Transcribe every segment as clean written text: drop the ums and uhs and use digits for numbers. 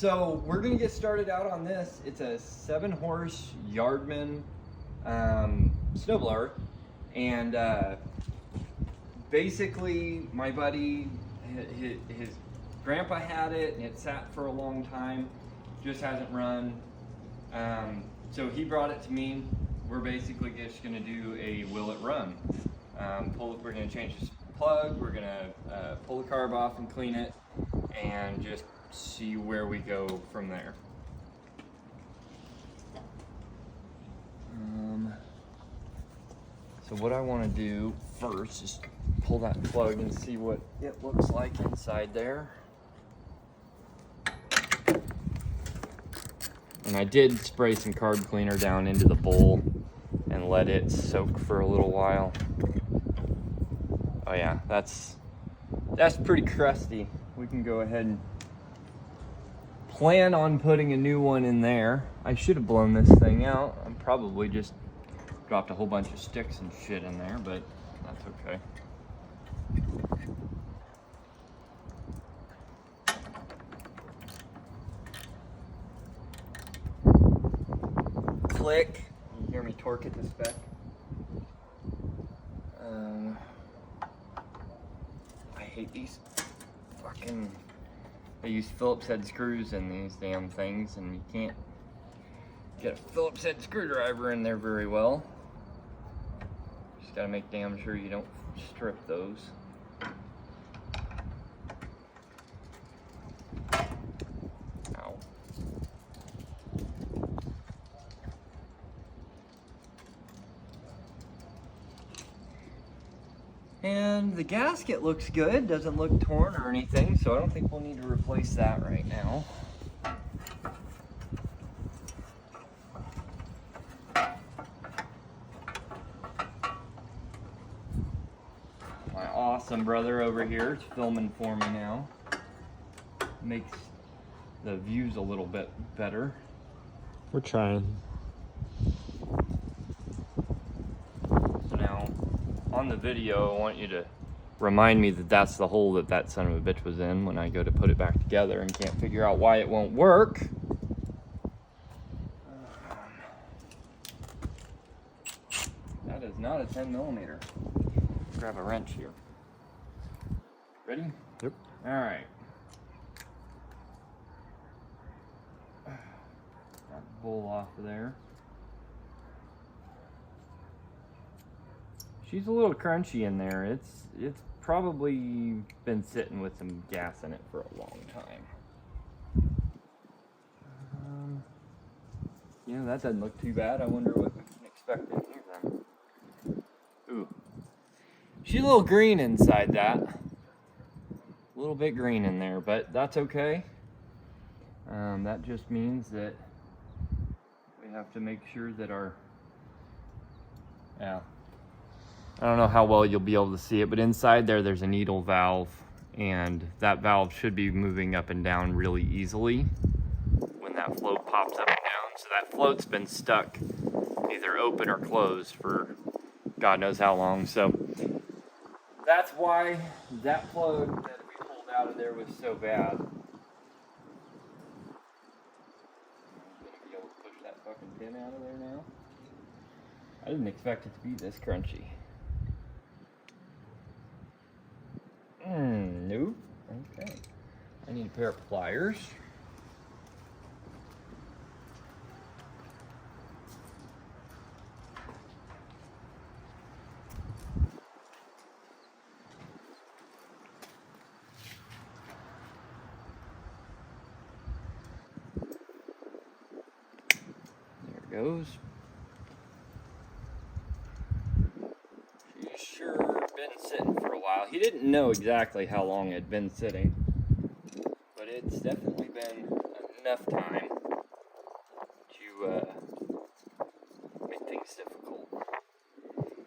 So we're gonna get started out on this. It's a 7-horse Yardman snowblower, and basically my buddy, his grandpa had it, and it sat for a long time, just hasn't run. So he brought it to me. We're basically just gonna do a will it run. We're gonna change this plug. We're gonna pull the carb off and clean it, and just see where we go from there. So what I want to do first is pull that plug and see what it looks like inside there. And I did spray some carb cleaner down into the bowl and let it soak for a little while. Oh yeah, that's pretty crusty. We can go ahead and plan on putting a new one in there. I should have blown this thing out. I'm probably just dropped a whole bunch of sticks and shit in there, but that's okay. Click. You hear me torque it to spec. I hate these fucking... I use Phillips head screws in these damn things, and you can't get a Phillips head screwdriver in there very well. Just gotta make damn sure you don't strip those. Ow. And the gasket looks good, doesn't look torn or anything, so I don't think we'll need to replace that right now. My awesome brother over here is filming for me now. Makes the views a little bit better. We're trying. On the video, I want you to remind me that that's the hole that son of a bitch was in when I go to put it back together and can't figure out why it won't work. That is not a 10mm. Grab a wrench here. Ready? Yep. All right. Got the bowl off of there. She's a little crunchy in there. It's probably been sitting with some gas in it for a long time. Yeah, that doesn't look too bad. I wonder what we can expect in here then. Ooh. She's a little green inside that. A little bit green in there, but that's okay. That just means that we have to make sure that our... Yeah. I don't know how well you'll be able to see it, but inside there's a needle valve, and that valve should be moving up and down really easily when that float pops up and down. So that float's been stuck either open or closed for God knows how long. So that's why that plug that we pulled out of there was so bad. I'm gonna be able to push that fucking pin out of there now. I didn't expect it to be this crunchy. Nope. Okay. I need a pair of pliers. There it goes. She's sure been sitting for a while. He didn't know exactly how long it had been sitting, but it's definitely been enough time to make things difficult.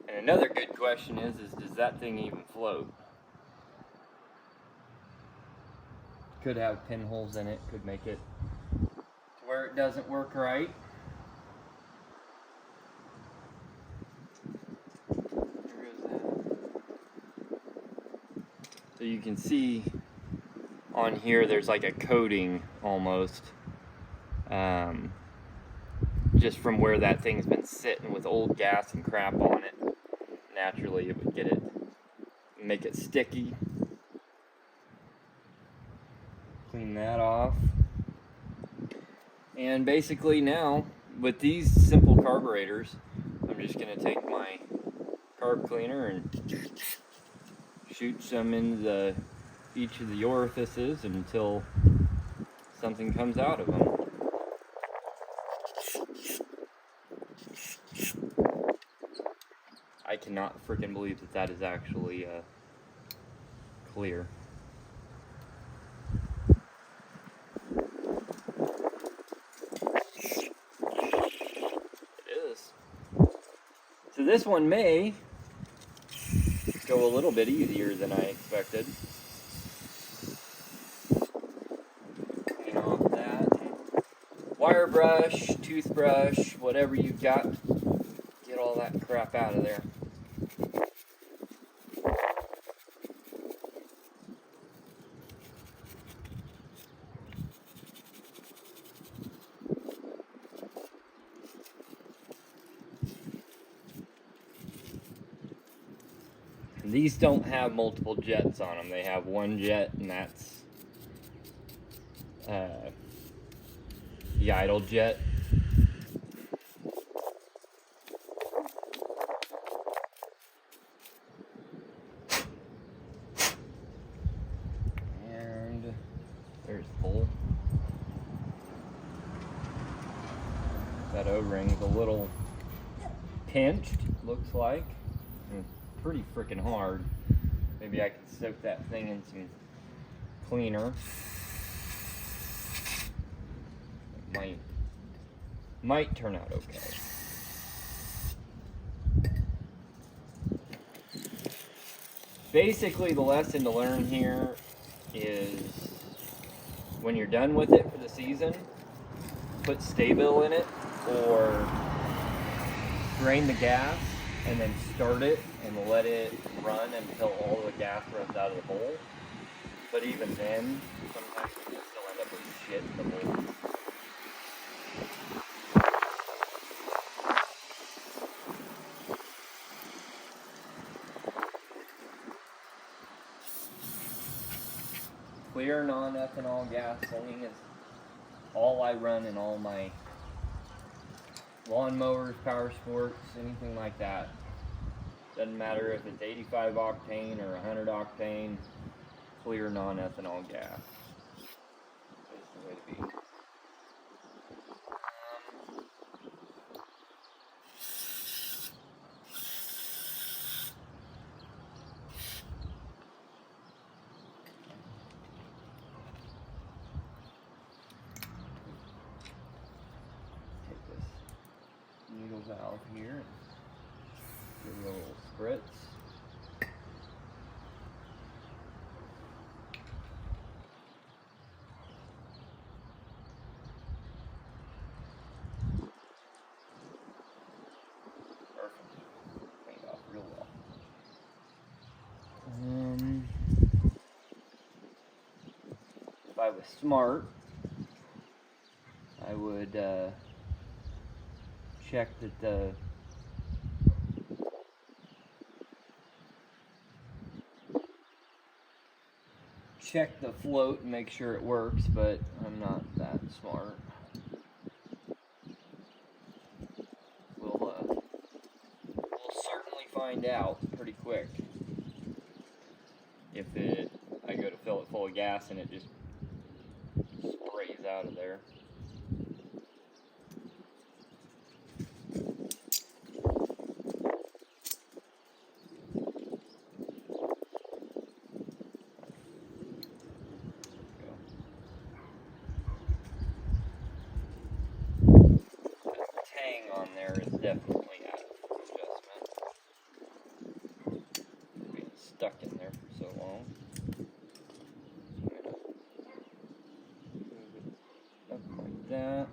And another good question is does that thing even float? Could have pinholes in it, could make it to where it doesn't work right. So you can see on here there's like a coating almost, just from where that thing's been sitting with old gas and crap on it. Naturally it would make it sticky. Clean that off. And basically now, with these simple carburetors, I'm just going to take my carb cleaner and shoot some into each of the orifices until something comes out of them. I cannot freaking believe that is actually clear. So this one may go a little bit easier than I expected. Clean off that. Wire brush, toothbrush, whatever you've got, get all that crap out of there. These don't have multiple jets on them. They have one jet, and that's the idle jet. And there's the hole. That O-ring's a little pinched, looks like. Pretty freaking hard. Maybe I could soak that thing in some cleaner. It might turn out okay. Basically, the lesson to learn here is when you're done with it for the season, put Sta-Bil in it or drain the gas and then start it and let it run until all the gas runs out of the bowl. But even then, sometimes you still end up with shit in the bowl. Clear non-ethanol gasoline is all I run in all my lawnmowers, power sports, anything like that. Doesn't matter if it's 85 octane or 100 octane, clear non-ethanol gas is the way to be. Take this needle valve here and give it a little spritz. If I was smart, I would check that the float and make sure it works, but I'm not that smart. We'll certainly find out pretty quick if I go to fill it full of gas and it just sprays out of there. On there is definitely out of adjustment. Being stuck in there for so long. Move it up like that.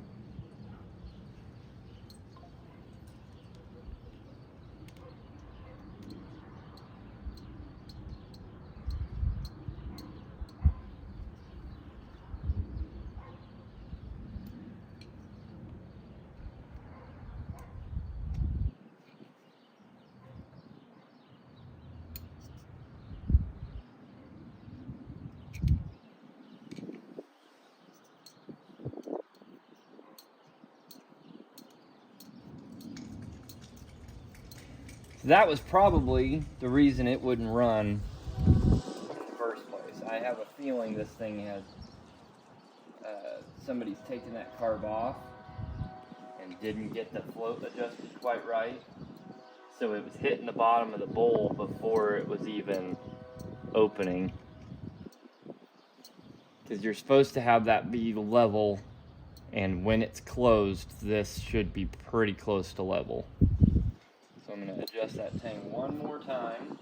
So that was probably the reason it wouldn't run in the first place. I have a feeling this thing has, somebody's taken that carb off and didn't get the float adjusted quite right. So it was hitting the bottom of the bowl before it was even opening. Because you're supposed to have that be level, and when it's closed, this should be pretty close to level. So I'm going to adjust that tang one more time.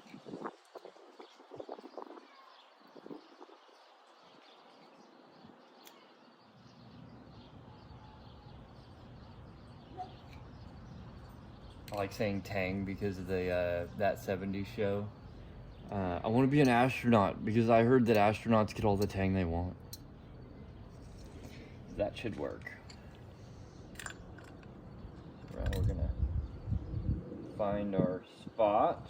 I like saying tang because of the that 70s show. I want to be an astronaut because I heard that astronauts get all the tang they want. That should work. Right, we're gonna find our spot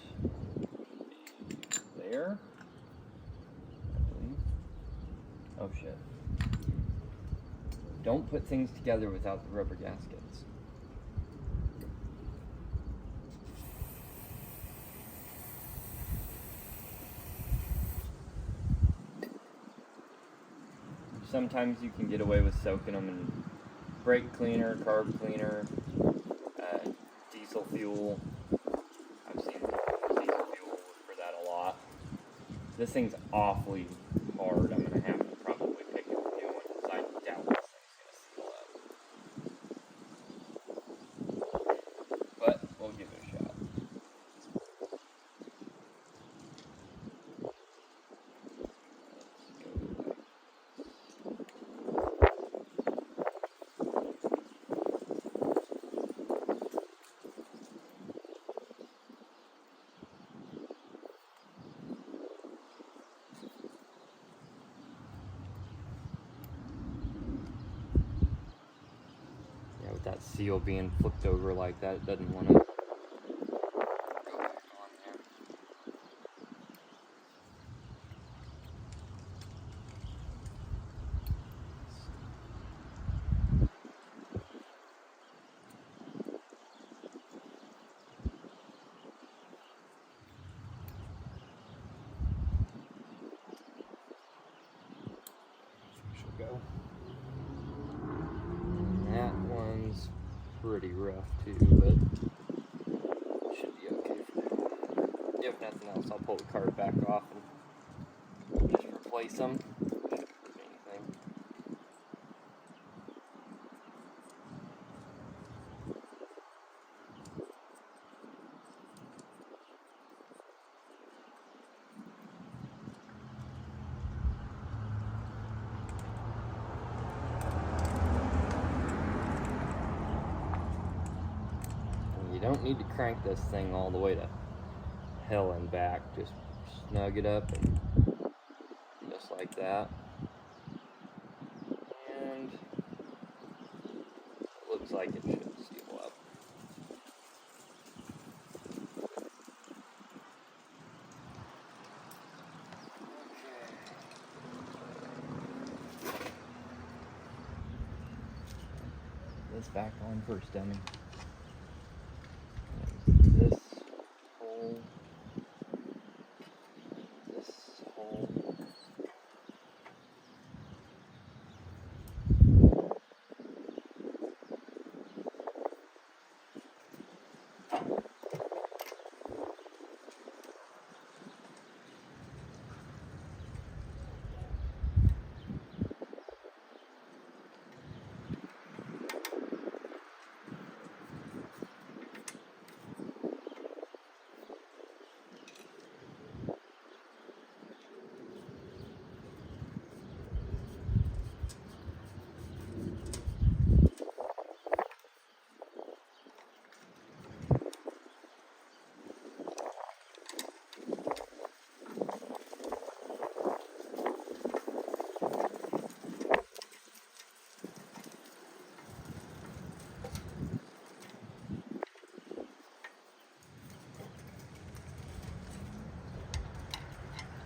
there. Oh shit. Don't put things together without the rubber gaskets. Sometimes you can get away with soaking them in brake cleaner, carb cleaner, diesel fuel. I've seen diesel fuel for that a lot. This thing's awfully hard. I'm going to have to probably pick a new one because I doubt this thing's going to seal up. But we'll give it a shot. With that seal being flipped over like that, it doesn't want to go back on there. She'll go. That one's pretty rough too, but should be okay for now. If nothing else, I'll pull the card back off and just replace them. Shouldn't hurt anything. You don't need to crank this thing all the way to hell and back. Just snug it up and just like that. And it looks like it should seal up. This back on first, dummy. This hole, this hole,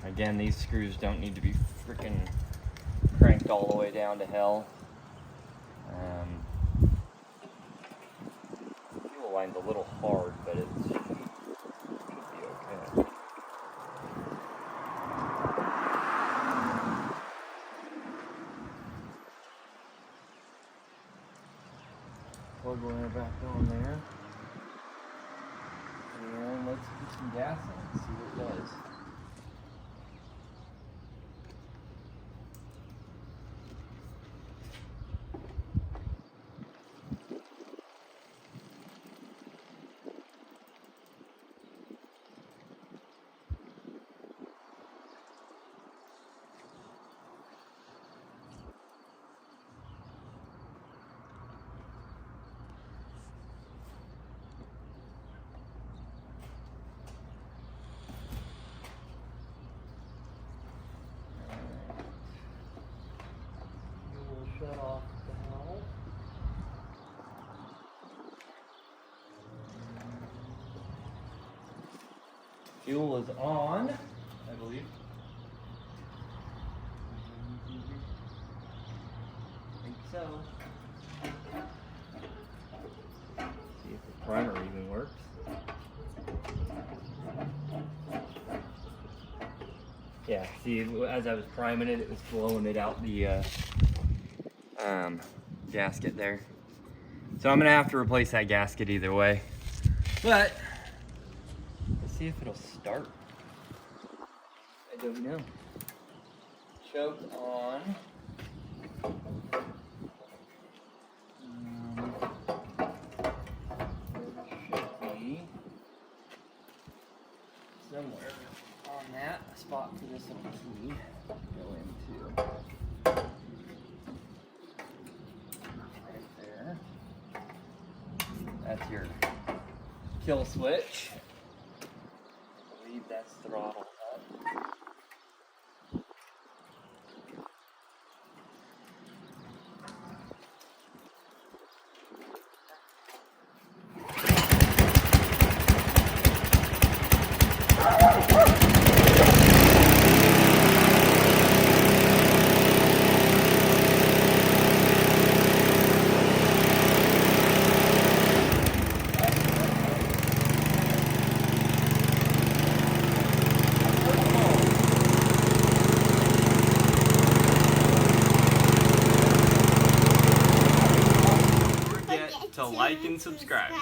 Again, these screws don't need to be freaking cranked all the way down to hell. Fuel line's a little hard, but it's Fuel is on, I believe. I think so. See if the primer even works. Yeah, see, as I was priming it, it was blowing it out the gasket there. So I'm gonna have to replace that gasket either way. But let's see if it'll start. I don't know. Choke on. Should be somewhere on that a spot for this little key to go into. Right there. That's your kill switch. I believe that's throttle up. To like and subscribe.